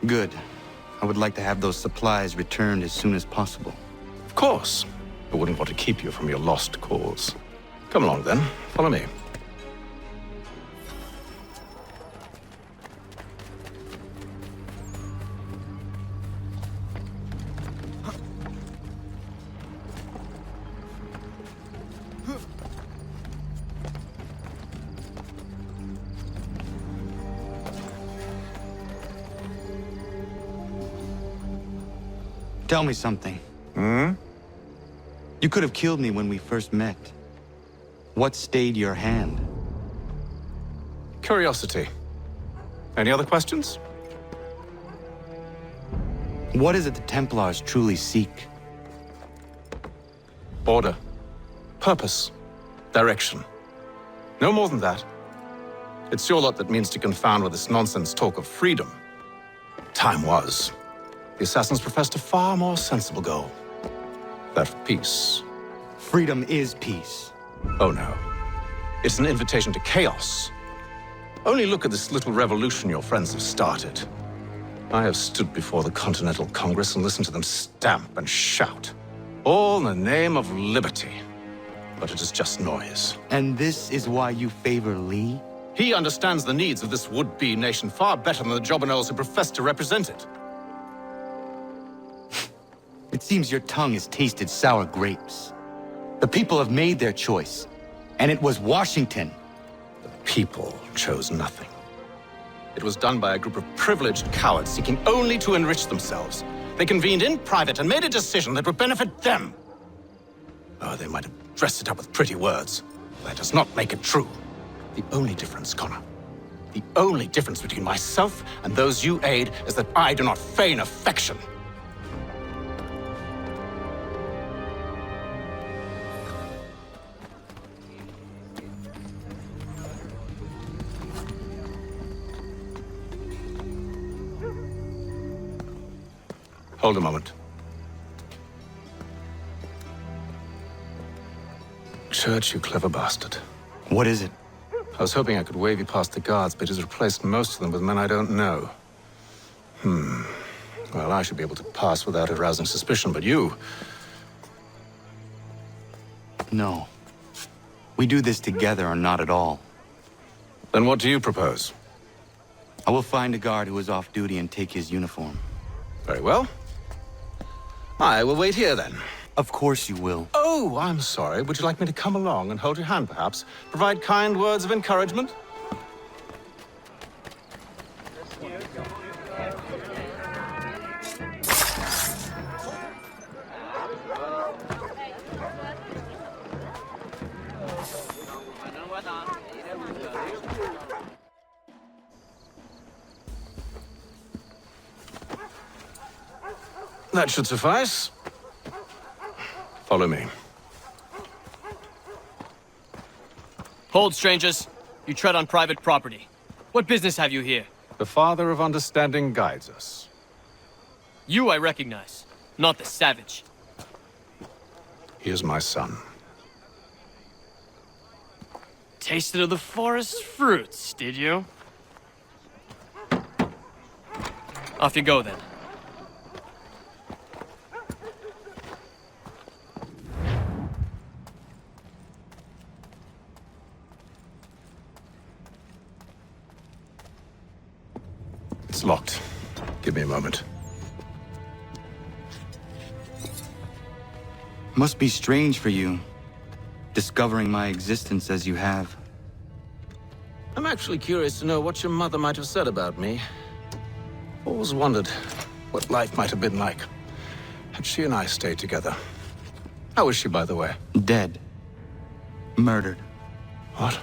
Good. I would like to have those supplies returned as soon as possible. Of course. I wouldn't want to keep you from your lost cause. Come along, then. Follow me. Tell me something. You could have killed me when we first met. What stayed your hand? Curiosity. Any other questions? What is it the Templars truly seek? Order. Purpose. Direction. No more than that. It's your lot that means to confound with this nonsense talk of freedom. Time was. The assassins professed a far more sensible goal. That of peace. Freedom is peace. Oh no. It's an invitation to chaos. Only look at this little revolution your friends have started. I have stood before the Continental Congress and listened to them stamp and shout. All in the name of liberty. But it is just noise. And this is why you favor Lee? He understands the needs of this would-be nation far better than the jobberknolls who profess to represent it. It seems your tongue has tasted sour grapes. The people have made their choice, and it was Washington. The people chose nothing. It was done by a group of privileged cowards seeking only to enrich themselves. They convened in private and made a decision that would benefit them. Oh, they might have dressed it up with pretty words. That does not make it true. The only difference, Connor, the only difference between myself and those you aid is that I do not feign affection. Hold a moment. Church, you clever bastard. What is it? I was hoping I could wave you past the guards, but he's replaced most of them with men I don't know. Well, I should be able to pass without arousing suspicion, but you... No. We do this together or not at all. Then what do you propose? I will find a guard who is off duty and take his uniform. Very well. I will wait here, then. Of course you will. Oh, I'm sorry. Would you like me to come along and hold your hand, perhaps? Provide kind words of encouragement? That should suffice. Follow me. Hold, strangers. You tread on private property. What business have you here? The Father of Understanding guides us. You I recognize, not the savage. He is my son. Tasted of the forest fruits, did you? Off you go, then. It's locked. Give me a moment. Must be strange for you, discovering my existence as you have. I'm actually curious to know what your mother might have said about me. Always wondered what life might have been like had she and I stayed together. How is she, by the way? Dead. Murdered. What?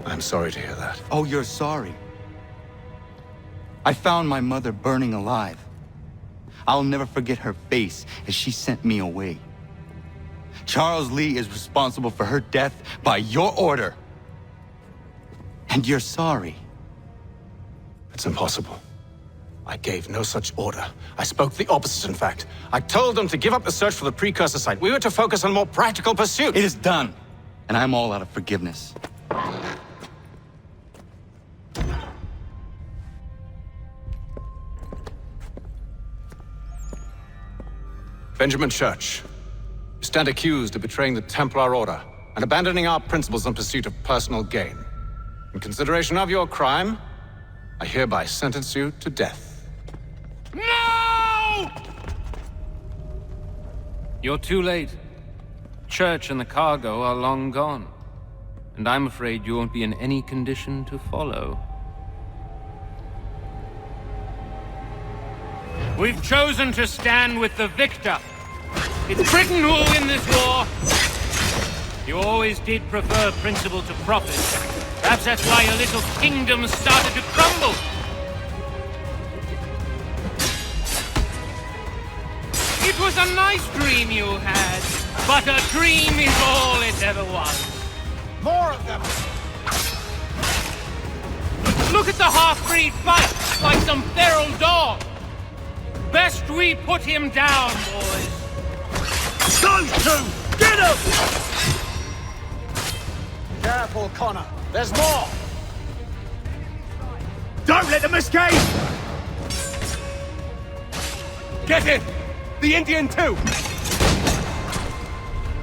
I'm sorry to hear that. Oh, you're sorry. I found my mother burning alive. I'll never forget her face as she sent me away. Charles Lee is responsible for her death by your order. And you're sorry. It's impossible. I gave no such order. I spoke the opposite, in fact. I told them to give up the search for the precursor site. We were to focus on more practical pursuits. It is done, and I'm all out of forgiveness. Benjamin Church, you stand accused of betraying the Templar Order and abandoning our principles in pursuit of personal gain. In consideration of your crime, I hereby sentence you to death. No! You're too late. Church and the cargo are long gone. And I'm afraid you won't be in any condition to follow. We've chosen to stand with the victor. It's Britain who will win this war. You always did prefer principle to profit. Perhaps that's why your little kingdom started to crumble. It was a nice dream you had, but a dream is all it ever was. More of them! Look at the half-breed fight, like some feral dog. Best we put him down, boys. Those two! Get him! Careful, Connor. There's more! Don't let them escape! Get it! The Indian too!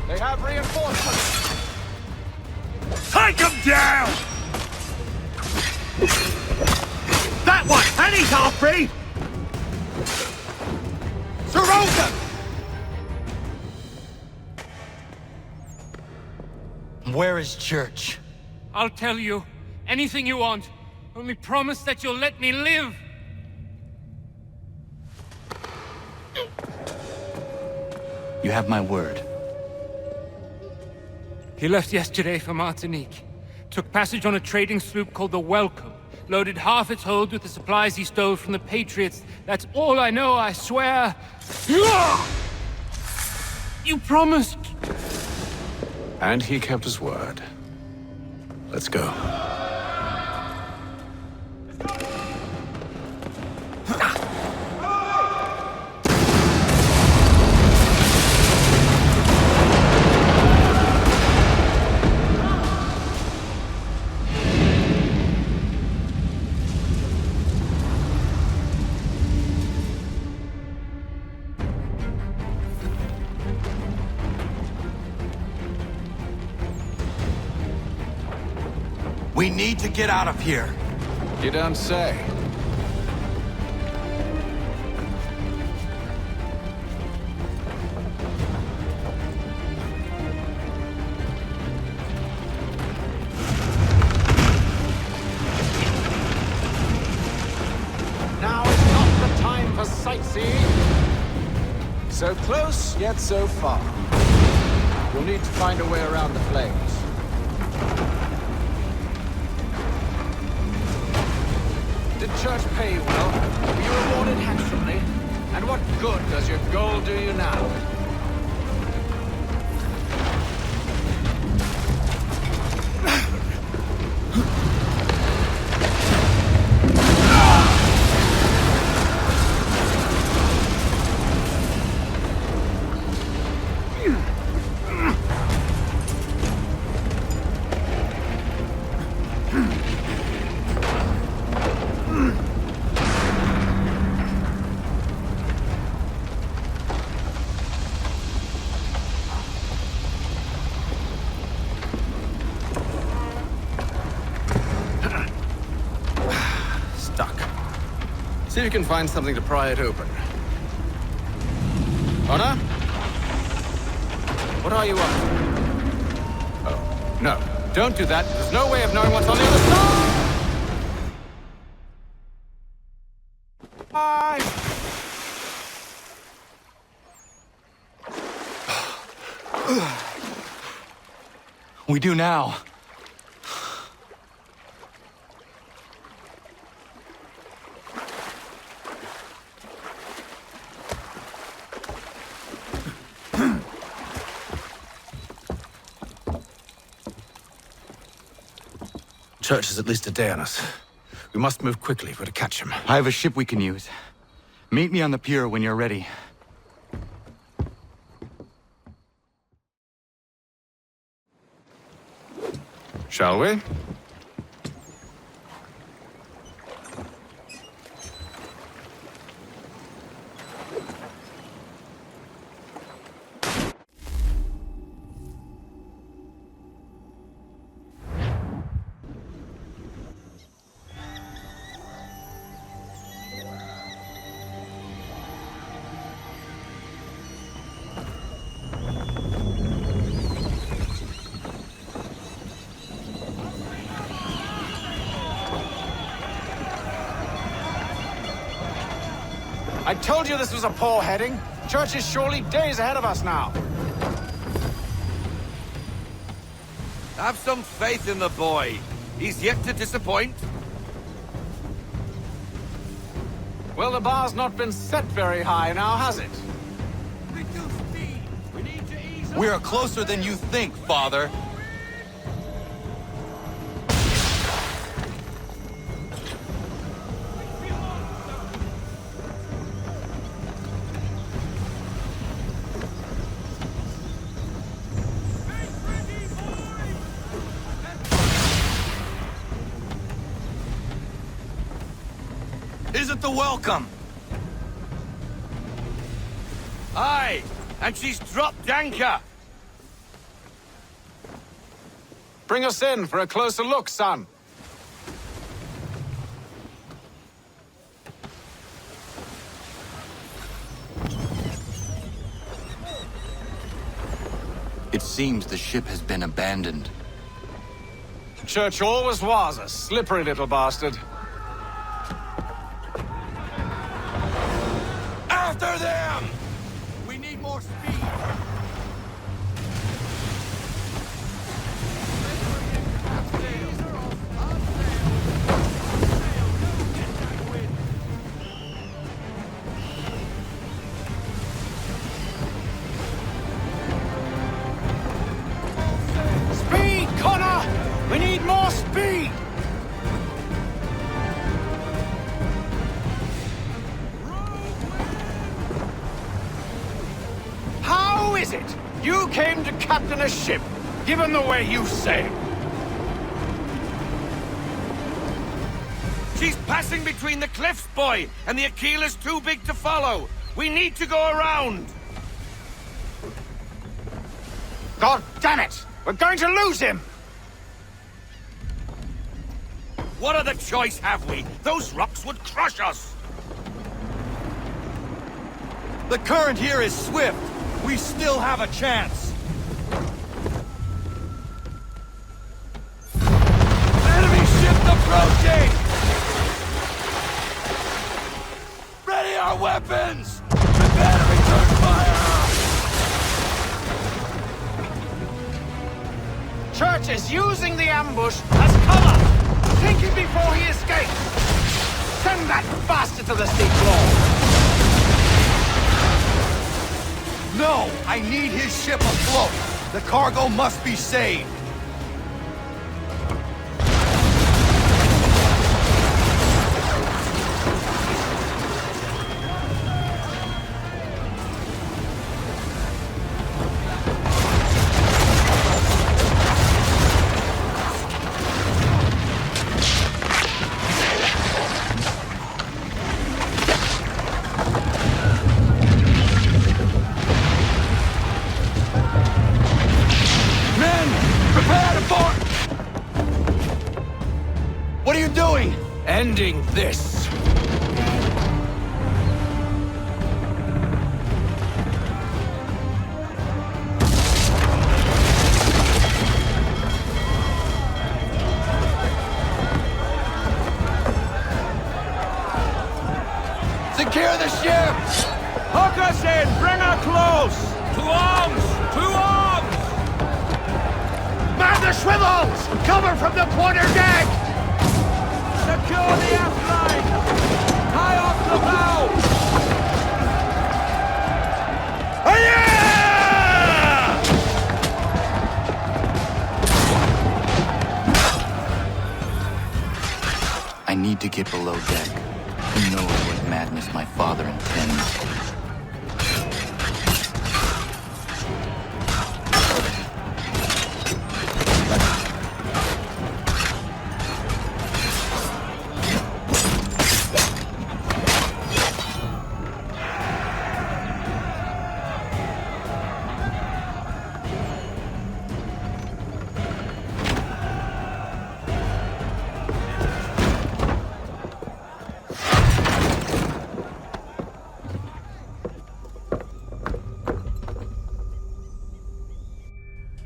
They have reinforcements! Take him down! That one! And he's half-breed! Surround them! Where is Church? I'll tell you anything you want. Only promise that you'll let me live. You have my word. He left yesterday for Martinique. Took passage on a trading sloop called the Welcome. Loaded half its hold with the supplies he stole from the Patriots. That's all I know, I swear. You promised. And he kept his word. Let's go. We need to get out of here. You don't say. Now is not the time for sightseeing. So close, yet so far. You'll need to find a way around the flames. Did Church pay you well? Were you rewarded handsomely? And what good does your gold do you now? See if you can find something to pry it open. Connor? What are you up to? Oh, no. Don't do that. There's no way of knowing what's on the other side! Bye! We do now. Church is at least a day on us. We must move quickly if we're to catch him. I have a ship we can use. Meet me on the pier when you're ready. Shall we? I told you this was a poor heading. Church is surely days ahead of us now. Have some faith in the boy. He's yet to disappoint. Well, the bar's not been set very high now, has it? Reduce speed. We need to ease We are closer than you think, Father. Isn't the welcome? Aye, and she's dropped anchor. Bring us in for a closer look, son. It seems the ship has been abandoned. Church always was a slippery little bastard. After them! We need more speed. Speed, Connor! We need more speed! How is it you came to captain a ship, given the way you sailed? She's passing between the cliffs, boy, and the Aquila's too big to follow. We need to go around. God damn it! We're going to lose him! What other choice have we? Those rocks would crush us. The current here is swift. We still have a chance. Enemy ship approaching! Ready our weapons! Prepare to return fire! Church is using the ambush as cover! Thinking before he escapes! Send that bastard to the sea floor! No! I need his ship afloat! The cargo must be saved! What are you doing? Ending this. Secure the ship! Hook us in! Bring her close! To arms! To arms! Man the swivels! Cover from the quarter deck! Secure the aft line! High off the bow! I need to get below deck. Who knows what madness my father intends?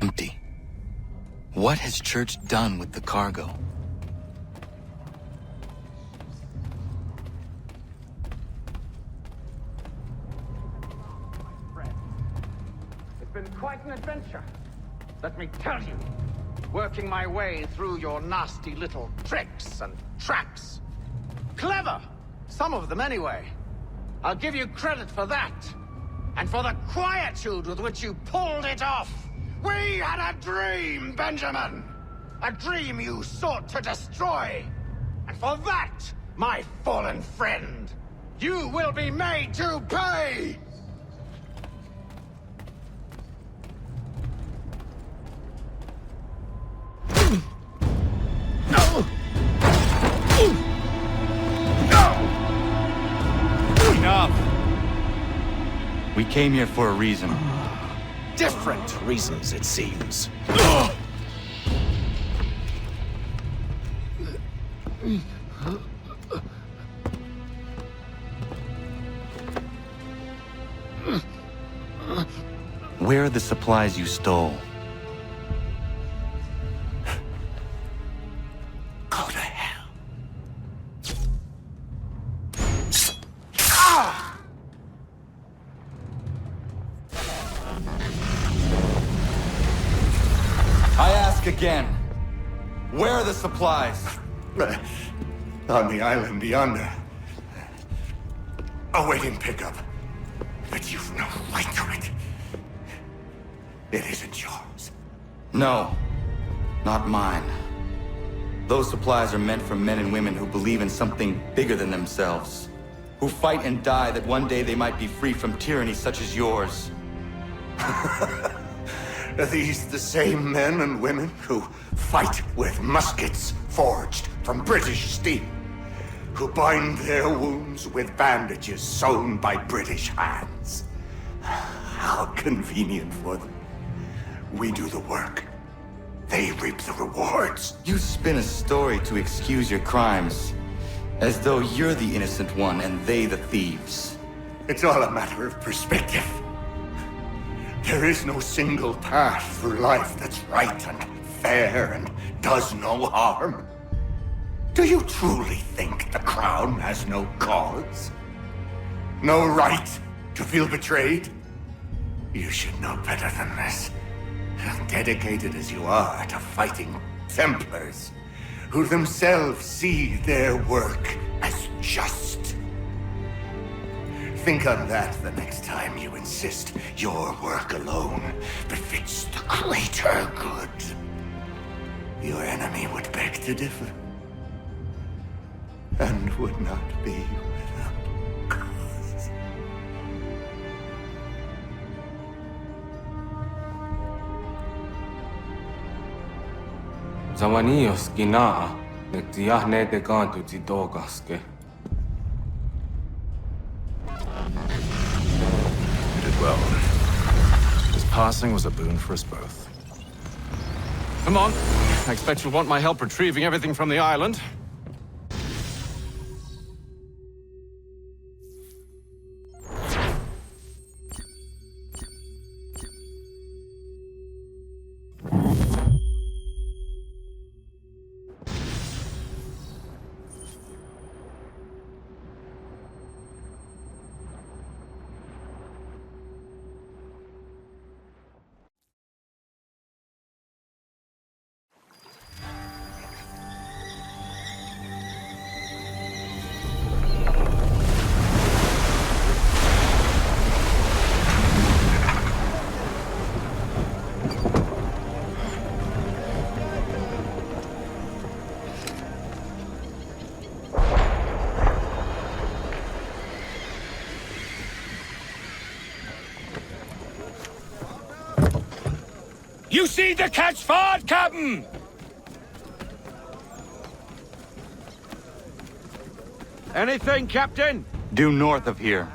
Empty. What has Church done with the cargo? quite an adventure. Let me tell you, working my way through your nasty little tricks and traps. Clever! Some of them anyway. I'll give you credit for that. And for the quietude with which you pulled it off. We had a dream, Benjamin! A dream you sought to destroy. And for that, my fallen friend, you will be made to pay! Enough! We came here for a reason. Different reasons, it seems. Where are the supplies you stole? Go to hell. I ask again. Where are the supplies? On the island yonder. Awaiting pickup. But you've no right to it. It isn't yours. No, not mine. Those supplies are meant for men and women who believe in something bigger than themselves. Who fight and die that one day they might be free from tyranny such as yours. Are these the same men and women who fight with muskets forged from British steel? Who bind their wounds with bandages sewn by British hands? How convenient for them. We do the work. They reap the rewards. You spin a story to excuse your crimes, as though you're the innocent one and they the thieves. It's all a matter of perspective. There is no single path through life that's right and fair and does no harm. Do you truly think the Crown has no cause? No right to feel betrayed? You should know better than this. Dedicated as you are to fighting Templars, who themselves see their work as just. Think on that the next time you insist your work alone befits the greater good. Your enemy would beg to differ, and would not be without cause. Zawanios ginaa, nektiahne de kantu titokaske. You did well. His passing was a boon for us both. Come on. I expect you'll want my help retrieving everything from the island. You see the catch forward, Captain! Anything, Captain? Due north of here.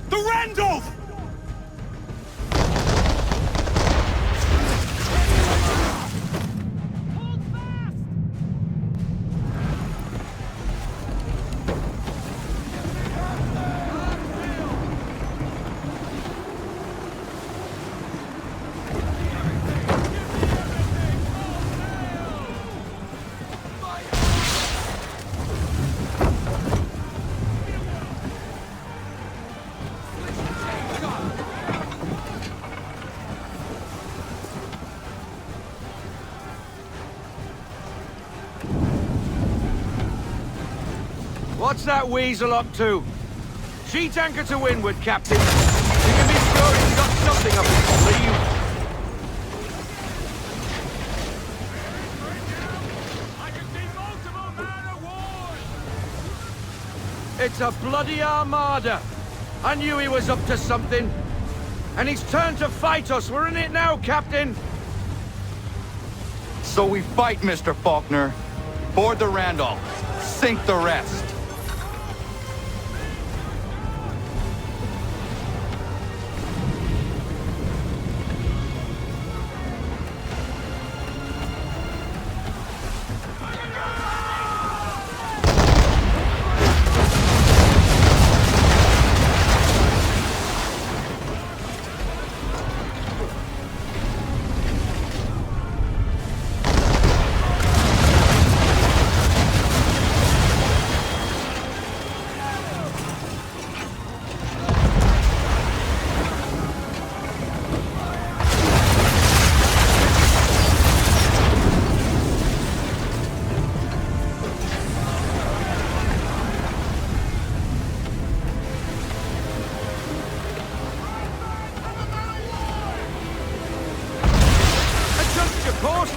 The Randolph! What's that weasel up to? Sheet anchor to windward, Captain. You can be sure he's got something up his sleeve. I can see multiple man-of-war! It's a bloody armada. I knew he was up to something. And he's turned to fight us. We're in it now, Captain. So we fight, Mr. Faulkner. Board the Randolph. Sink the rest.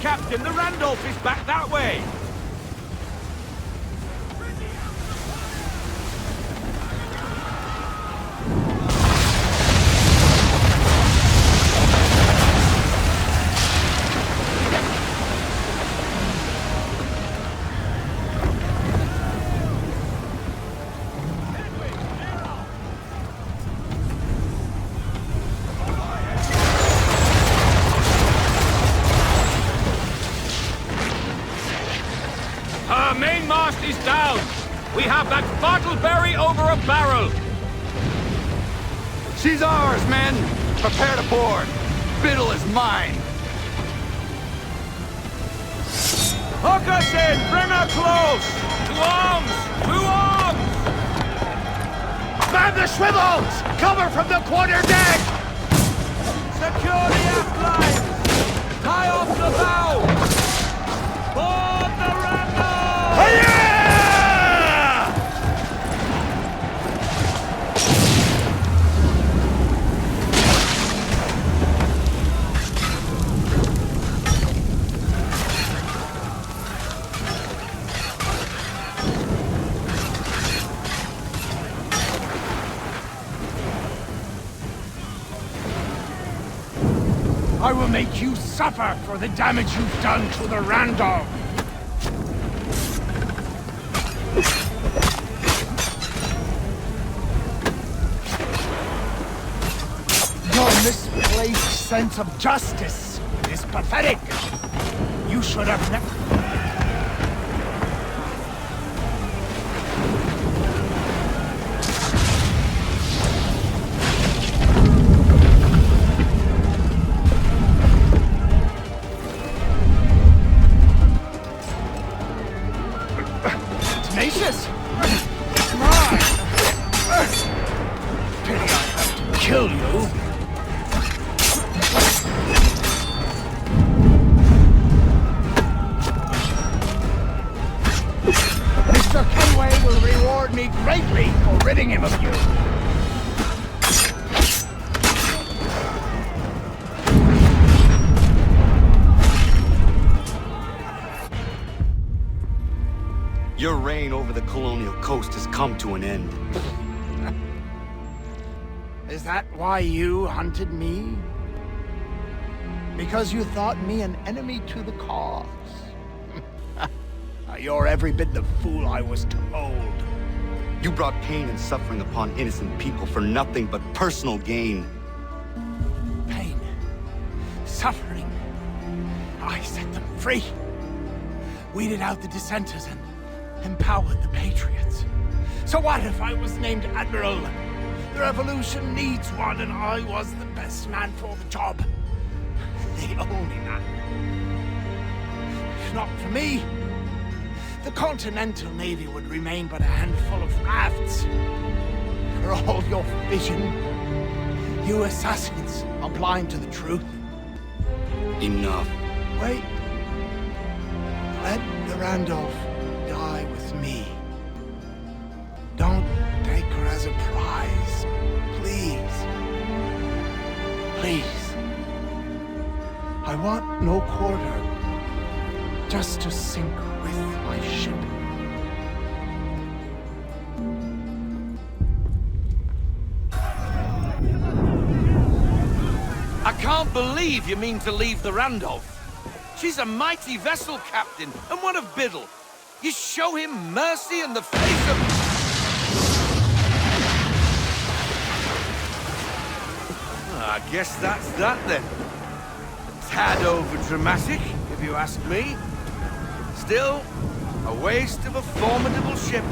Captain, the Randolph is back that way! Mainmast is down! We have that Bartleberry over a barrel! She's ours, men! Prepare to board! Biddle is mine! Hook us in! Bring her close! To arms! To arms! Man the swivels! Cover from the quarter deck! Secure the aft lines! Tie off the bow! Board the Randolph! I will make you suffer for the damage you've done to the Randolph! Your misplaced sense of justice is pathetic. You should have never... Tenacious! Come on! Pity I have to kill you. Mr. Kenway will reward me greatly for ridding him of you. Your reign over the colonial coast has come to an end. Is that why you hunted me? Because you thought me an enemy to the cause? You're every bit the fool I was told. You brought pain and suffering upon innocent people for nothing but personal gain. Pain. Suffering. I set them free. Weeded out the dissenters and empowered the patriots. So what if I was named Admiral? The revolution needs one, and I was the best man for the job. The only man. If not for me, the Continental Navy would remain but a handful of rafts. For all your vision, you assassins are blind to the truth. Enough. Wait. Let the Randolph die with me. I want no quarter. Just to sink with my ship. I can't believe you mean to leave the Randolph. She's a mighty vessel, Captain, and one of Biddle. You show him mercy in the face of... I guess that's that, then. A tad over-dramatic, if you ask me. Still, a waste of a formidable ship.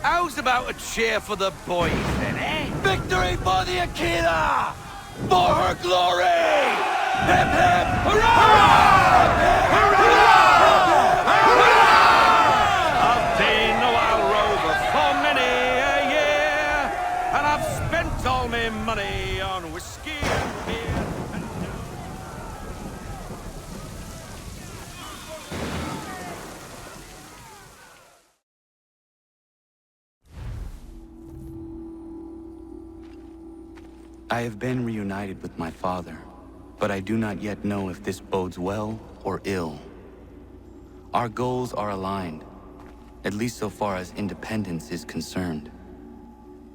How's about a cheer for the boys, then, eh? Victory for the Aquila! For her glory! Hip hip! Hurrah! I've been a wild rover for many a year, and I've spent all my money on whiskey and beer. I have been reunited with my father, but I do not yet know if this bodes well or ill. Our goals are aligned, at least so far as independence is concerned.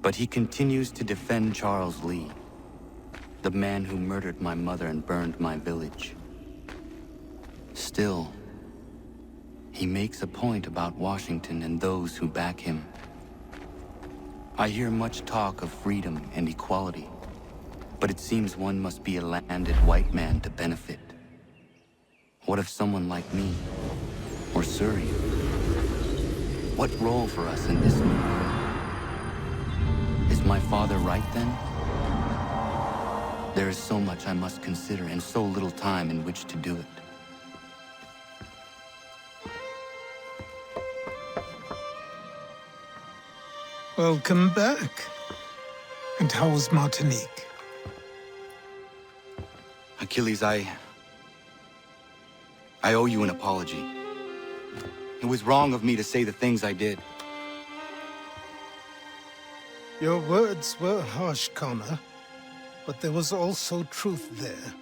But he continues to defend Charles Lee, the man who murdered my mother and burned my village. Still, he makes a point about Washington and those who back him. I hear much talk of freedom and equality, but it seems one must be a landed white man to benefit. What if someone like me, or Surrey? What role for us in this new world? Is my father right then? There is so much I must consider and so little time in which to do it. Welcome back. And how was Martinique? Achilles, I owe you an apology. It was wrong of me to say the things I did. Your words were harsh, Connor, but there was also truth there.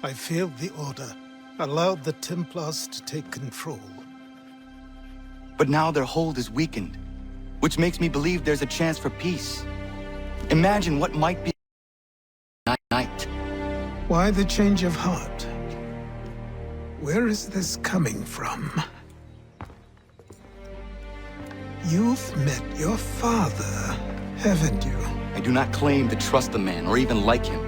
I failed the Order, allowed the Templars to take control. But now their hold is weakened, which makes me believe there's a chance for peace. Imagine what might be night. Why the change of heart? Where is this coming from? You've met your father, haven't you? I do not claim to trust the man or even like him.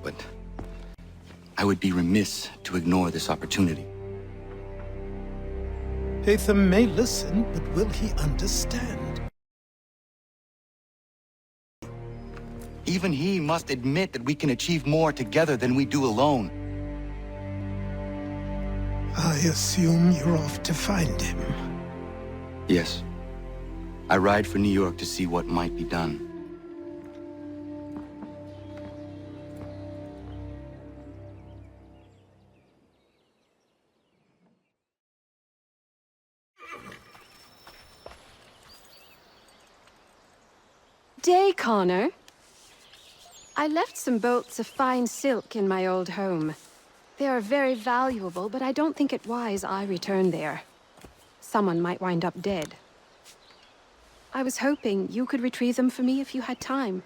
But I would be remiss to ignore this opportunity. Haytham may listen, but will he understand? Even he must admit that we can achieve more together than we do alone. I assume you're off to find him. Yes. I ride for New York to see what might be done. Day, Connor. I left some bolts of fine silk in my old home. They are very valuable, but I don't think it wise I return there. Someone might wind up dead. I was hoping you could retrieve them for me if you had time.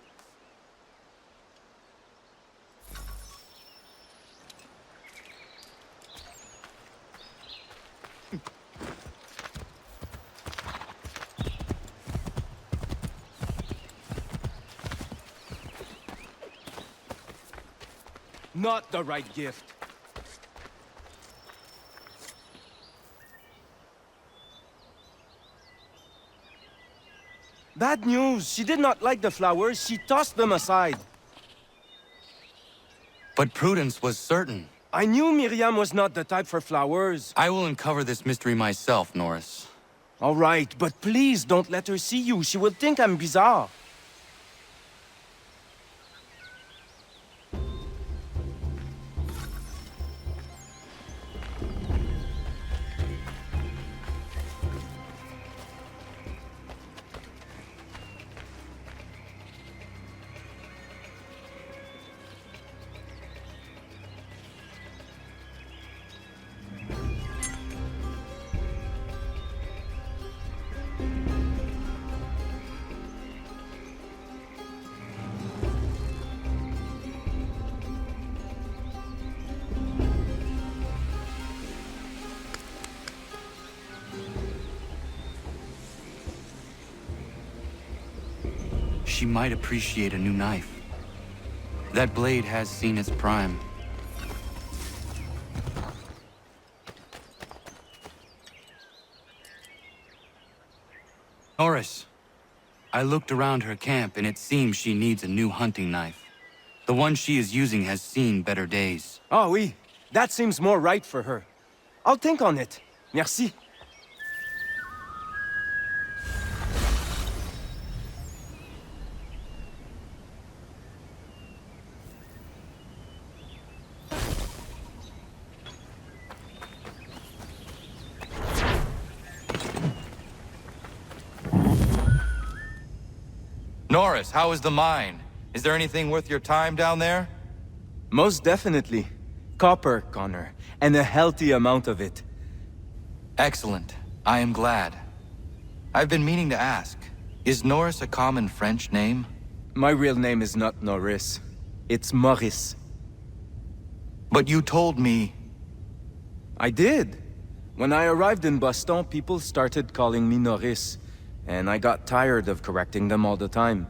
Not the right gift. Bad news! She did not like the flowers. She tossed them aside. But Prudence was certain. I knew Miriam was not the type for flowers. I will uncover this mystery myself, Norris. All right, but please don't let her see you. She will think I'm bizarre. she might appreciate a new knife. That blade has seen its prime. Norris, I looked around her camp and it seems she needs a new hunting knife. The one she is using has seen better days. Oh, oui. That seems more right for her. I'll think on it. Merci. Norris, how is the mine? Is there anything worth your time down there? Most definitely. Copper, Connor, and a healthy amount of it. Excellent. I am glad. I've been meaning to ask, is Norris a common French name? My real name is not Norris. It's Maurice. But you told me... I did. When I arrived in Boston, people started calling me Norris, and I got tired of correcting them all the time.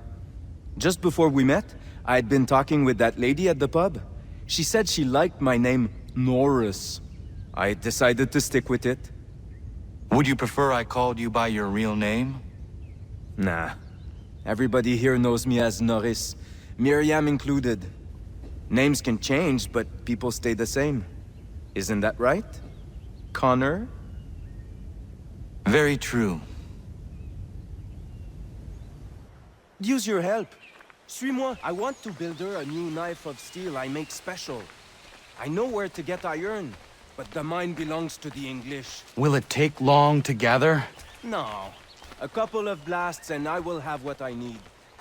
Just before we met, I had been talking with that lady at the pub. She said she liked my name, Norris. I decided to stick with it. Would you prefer I called you by your real name? Nah. Everybody here knows me as Norris, Miriam included. Names can change, but people stay the same. Isn't that right? Connor? Very true. Use your help. Suis-moi. I want to build her a new knife of steel I make special. I know where to get iron, but the mine belongs to the English. Will it take long to gather? No. A couple of blasts and I will have what I need.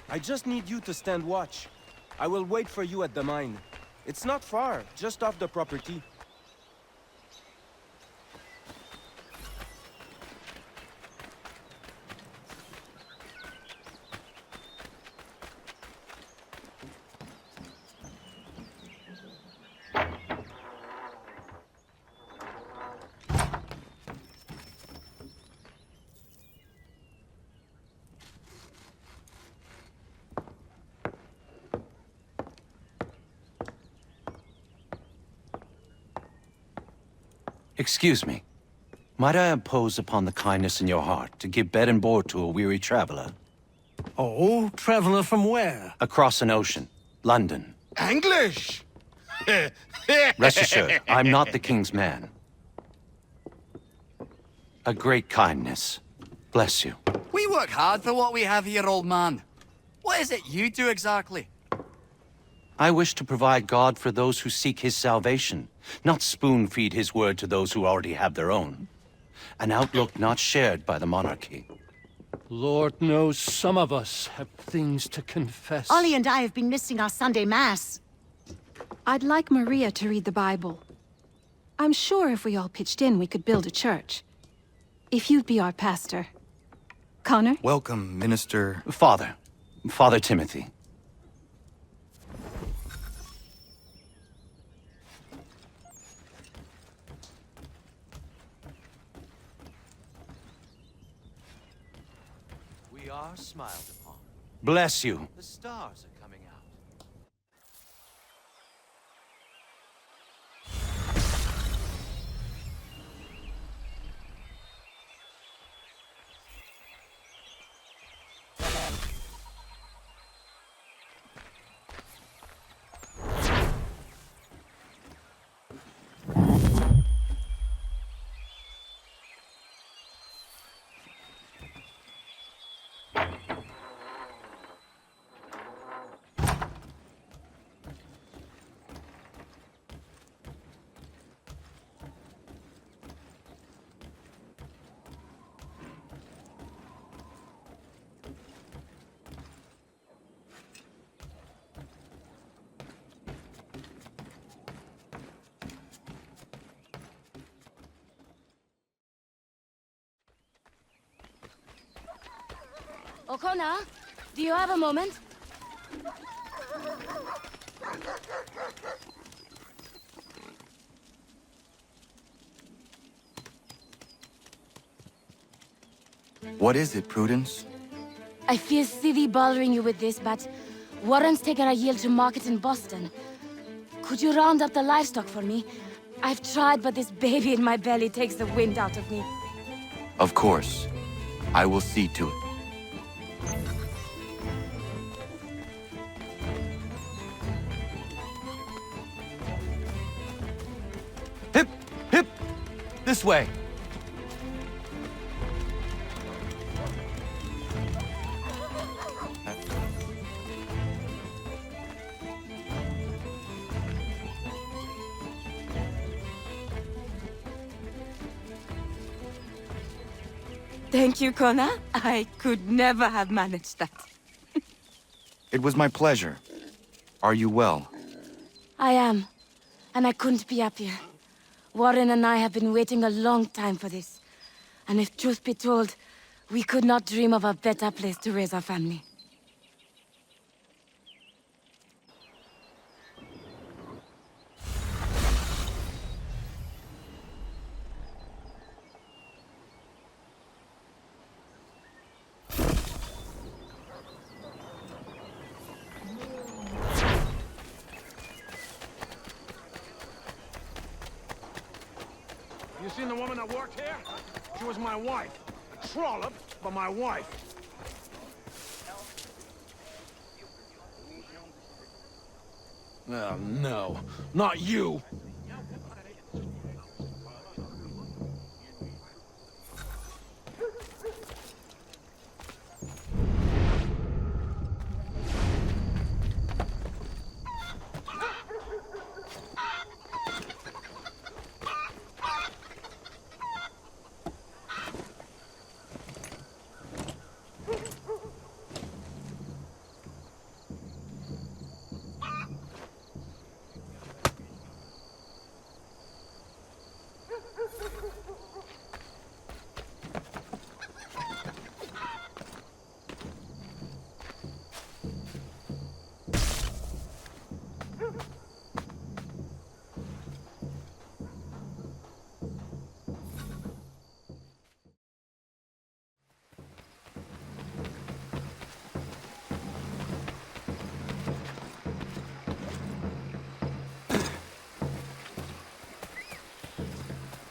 I just need you to stand watch. I will wait for you at the mine. It's not far, just off the property. Excuse me. Might I impose upon the kindness in your heart to give bed and board to a weary traveler? Oh, traveler from where? Across an ocean. London. English! Rest assured, I'm not the king's man. A great kindness. Bless you. We work hard for what we have here, old man. What is it you do exactly? I wish to provide God for those who seek his salvation, not spoon-feed his word to those who already have their own. An outlook not shared by the monarchy. Lord knows some of us have things to confess. Ollie and I have been missing our Sunday Mass. I'd like Maria to read the Bible. I'm sure if we all pitched in, we could build a church. If you'd be our pastor. Connor? Welcome, Minister... Father Timothy. We are smiled upon. Bless you. The stars are coming out. O'Connor, do you have a moment? What is it, Prudence? I feel silly bothering you with this, but Warren's taken a yield to market in Boston. Could you round up the livestock for me? I've tried, but this baby in my belly takes the wind out of me. Of course. I will see to it. Hip! Hip! This way! Thank you, Connor. I could never have managed that. It was my pleasure. Are you well? I am. And I couldn't be happier. Warren and I have been waiting a long time for this. And if truth be told, we could not dream of a better place to raise our family. You seen the woman that worked here? She was my wife. A trollop, but my wife. Oh, no. Not you!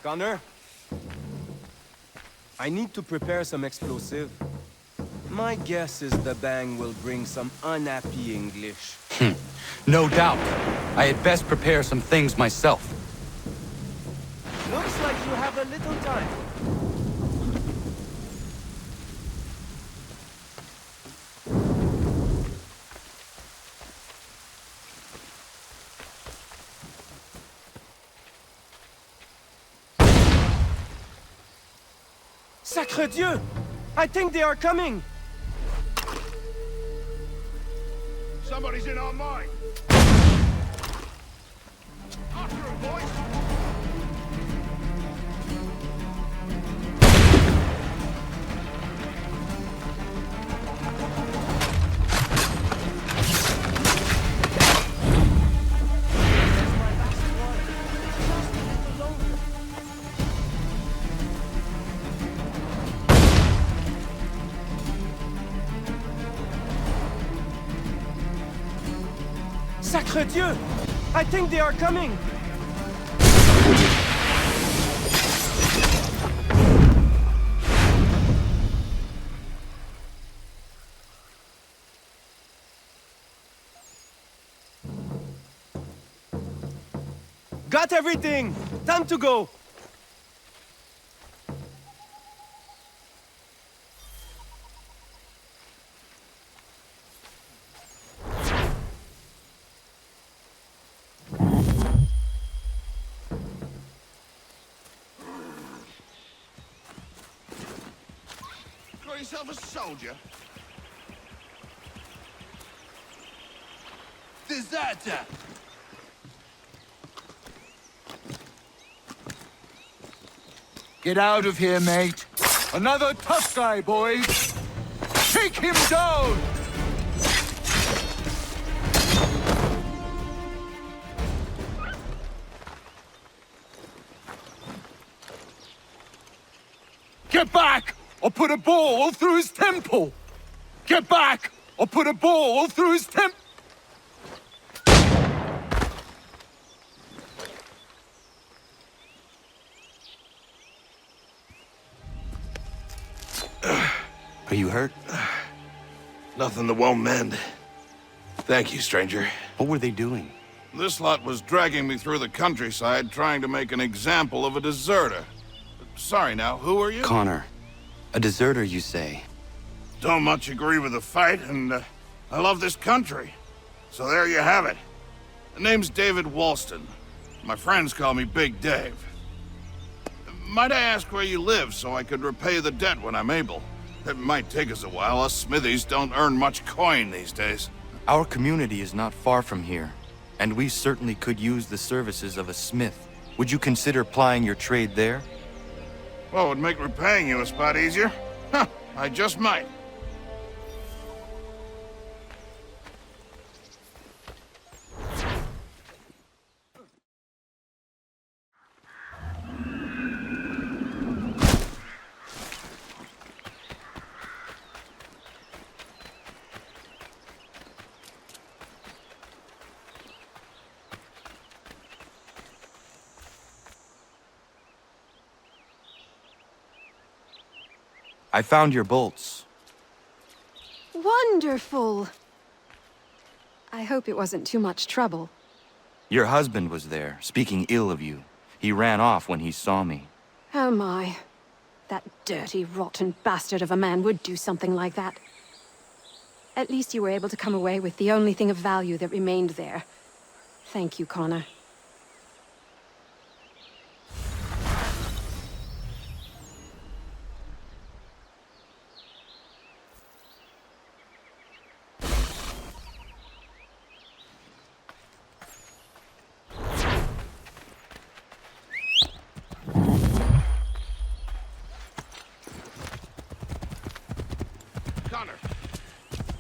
Connor? I need to prepare some explosive. My guess is the bang will bring some unhappy English. No doubt. I had best prepare some things myself. Looks like you have a little time. Sacre Dieu! I think they are coming! Somebody's in our mine! After him, boys! Sacre Dieu! I think they are coming! Got everything! Time to go! Got yourself a soldier? Deserter! Get out of here, mate. Another tough guy, boys. Take him down! Get back! Or put a ball through his temple! Get back! Or put a ball through his temp... Are you hurt? Nothing that won't mend. Thank you, stranger. What were they doing? This lot was dragging me through the countryside trying to make an example of a deserter. Sorry now, who are you? Connor. A deserter, you say? Don't much agree with the fight, and I love this country. So there you have it. The name's David Walston. My friends call me Big Dave. Might I ask where you live so I could repay the debt when I'm able? It might take us a while. Us smithies don't earn much coin these days. Our community is not far from here, and we certainly could use the services of a smith. Would you consider plying your trade there? Well, it would make repaying you a spot easier. Huh, I just might. I found your bolts. Wonderful! I hope it wasn't too much trouble. Your husband was there, speaking ill of you. He ran off when he saw me. Oh my. That dirty, rotten bastard of a man would do something like that. At least you were able to come away with the only thing of value that remained there. Thank you, Connor.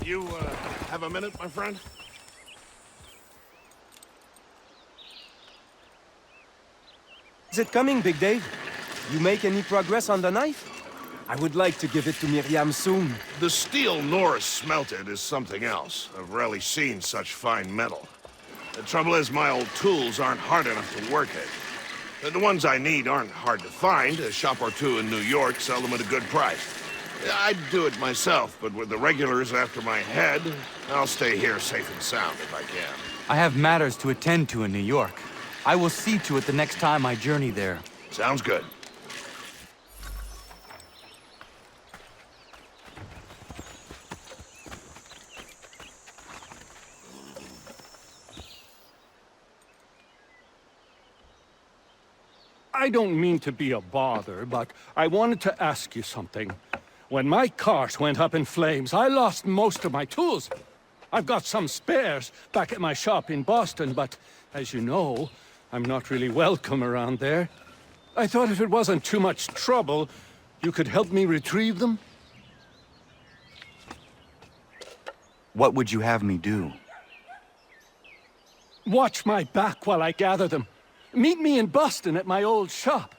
You, have a minute, my friend? Is it coming, Big Dave? You make any progress on the knife? I would like to give it to Miriam soon. The steel Norris smelted is something else. I've rarely seen such fine metal. The trouble is, my old tools aren't hard enough to work it. The ones I need aren't hard to find. A shop or two in New York sell them at a good price. I'd do it myself, but with the regulars after my head, I'll stay here safe and sound if I can. I have matters to attend to in New York. I will see to it the next time I journey there. Sounds good. I don't mean to be a bother, but I wanted to ask you something. When my cart went up in flames, I lost most of my tools. I've got some spares back at my shop in Boston, but as you know, I'm not really welcome around there. I thought if it wasn't too much trouble, you could help me retrieve them? What would you have me do? Watch my back while I gather them. Meet me in Boston at my old shop.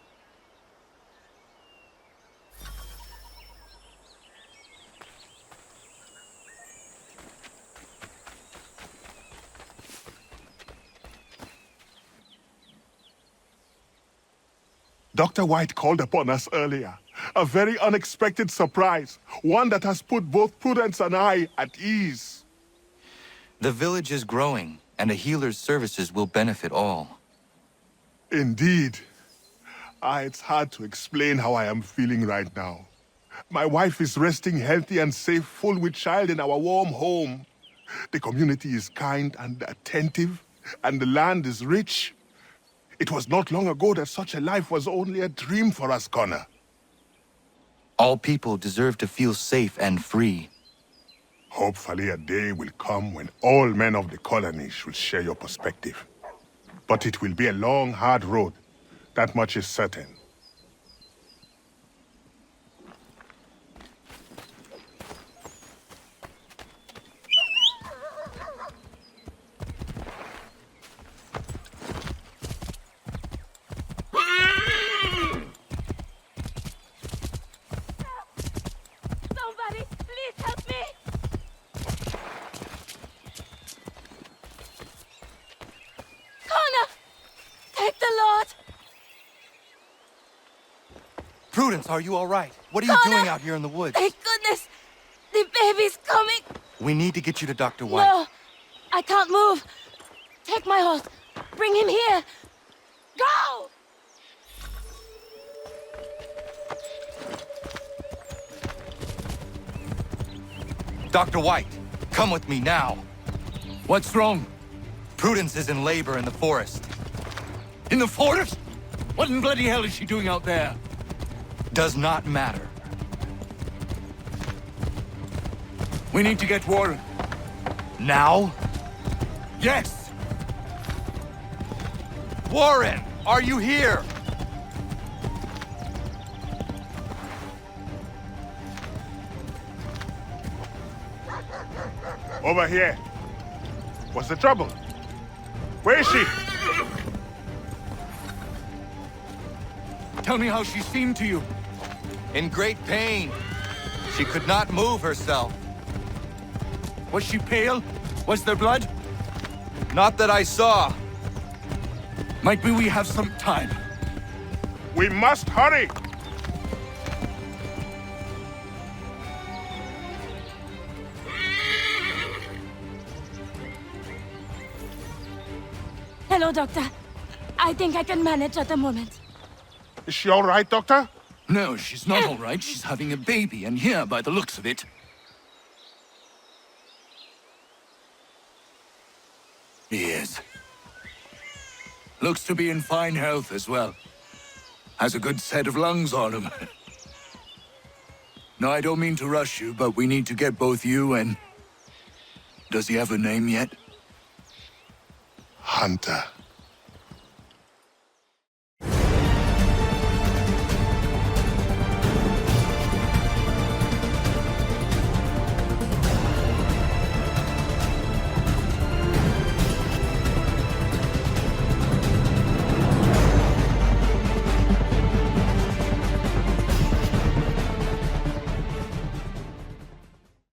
Dr. White called upon us earlier. A very unexpected surprise. One that has put both Prudence and I at ease. The village is growing, and a healer's services will benefit all. Indeed. It's hard to explain how I am feeling right now. My wife is resting healthy and safe, full with child in our warm home. The community is kind and attentive, and the land is rich. It was not long ago that such a life was only a dream for us, Connor. All people deserve to feel safe and free. Hopefully a day will come when all men of the colony should share your perspective. But it will be a long, hard road. That much is certain. Somebody, please help me! Prudence, are you all right? What are you doing out here in the woods? Thank goodness! The baby's coming! We need to get you to Dr. White. No! I can't move! Take my horse! Bring him here! Go! Dr. White, come with me now. What's wrong? Prudence is in labor in the forest. In the forest? What in bloody hell is she doing out there? Does not matter. We need to get Warren. Now? Yes! Warren, are you here? Over here. What's the trouble? Where is she? Tell me how she seemed to you. In great pain. She could not move herself. Was she pale? Was there blood? Not that I saw. Might be we have some time. We must hurry! Hello, Doctor. I think I can manage at the moment. Is she all right, Doctor? No, she's not all right. She's having a baby, and here, by the looks of it. He is. Looks to be in fine health as well. Has a good set of lungs on him. No, I don't mean to rush you, but we need to get both you and... Does he have a name yet? Hunter.